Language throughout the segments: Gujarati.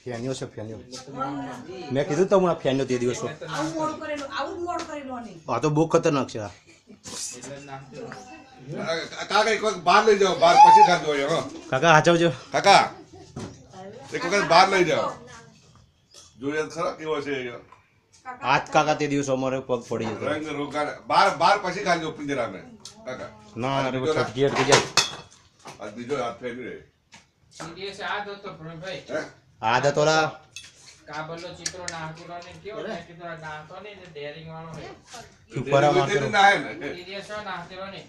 ફેન્યો છે ફેન્યો મેં કીધું તો હમણાં ફેન્યો તે દિવસો આ તો બહુ ખતરનાક છે આ કાકા એક વખત બહાર લઈ જાઓ બહાર પછી ખાધો હોય હો કાકા હાચવજો કાકા એક વખત બહાર લઈ જાઓ જોઈએ ખરા કેવો છે આજ કાકા તે દિવસો અમારે પગ પડી જતો રંગ રોગાન બહાર પછી ખાજો પિંજરામાં કાકા ના અરે છટકી અટકી જાય આ બીજો હાથ ફેરી રે સીરીયસ આ તો ભાઈ આ તો તોલા કાબલો ચિત્રો નાખુલો ને કેવો ને ચિત્રો નાખતો ને ડેરિંગ વાળો હે ઉપરા મારતો ના હે ને સીરીયસ હો નાખતો ને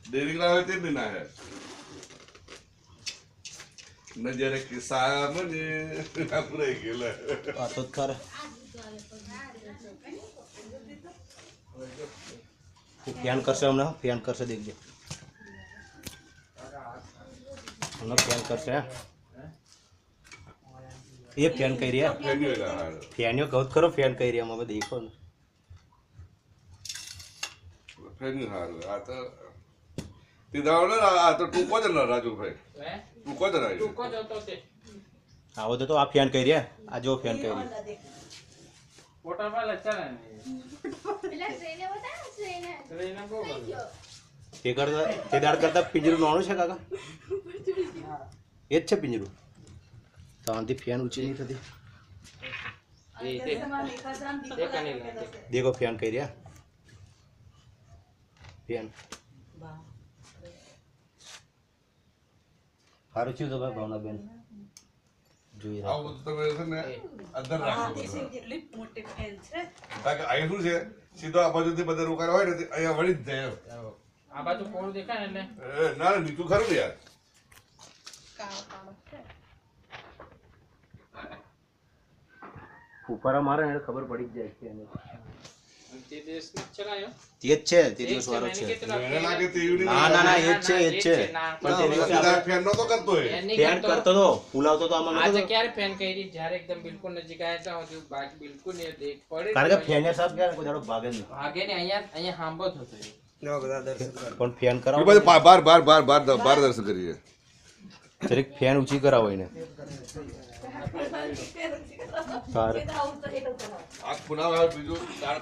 ડેરિંગ ના હોય તે જ ના હે નજર કે સામને આપણે ગેલા આ તો ખર ફેન કરશે હમણાં ફેન કરશે દેખજો હમણાં ફેન કરશે એ ફેન કરી રહ્યા ફેન્યો કહું ખરો ફેન કરી રહ્યા અમે દેખો ને ફેન્યું હારું આ તો તીધાઓ ને આ તો ટૂંકો જ ના રાજુભાઈ હે ટૂંકો જ રાખ્યો ટૂંકો જ હતો તે આવો તો આ ફેન કરી રહ્યા આ જો ફેન કરી રહ્યા ફોટા પર લચા ને ટ્રેન કો તે કરતા તે દાડ કરતા પિંજરું નાનું છે કાકા એ જ છે પિંજરું તો આનાથી ફેન ઊંચી નહીં થતી દેખો ફેન કરી રહ્યા ફેન સારું થયું તો ભાઈ ભાવનાબેન જોઈ રહ્યા આવું તમે છે ને અંદર રાખો કારણ કે અહીં શું છે સીધો આ બાજુથી બધા રોકાણ હોય ને તે અહીંયા વળી જ જાય આ બાજુ કોણ દેખાય ને ના ના નીચું ખરું ને યાર ઉપર મારે ને ખબર પડી જ જાય છે એને તે દેશ ચલાયો તે જ છે તે દિવસ વાળો છે એને લાગે તે યુનિ ના ના ના એ જ છે એ જ છે પણ તે દિવસે સીધા ફેન નતો કરતો એ ફેન કરતો તો ફૂલાવતો તો આમાં આજે નતો ક્યારે ફેન કરી જ્યારે એકદમ બિલકુલ નજીક આવ્યા હતા હું બાકી બિલકુલ ને દેખ પડે કારણ કે ફેન સાહેબ ક્યારે કોઈ દાડો ભાગે નહીં ભાગે ને અહીંયા હાંભો થતો પણ ફેન એ કરાવો બધું બાર દર્શન કરીએ જરીક ફેન ઊંચી કરાવો એને સારું આ પુના બીજું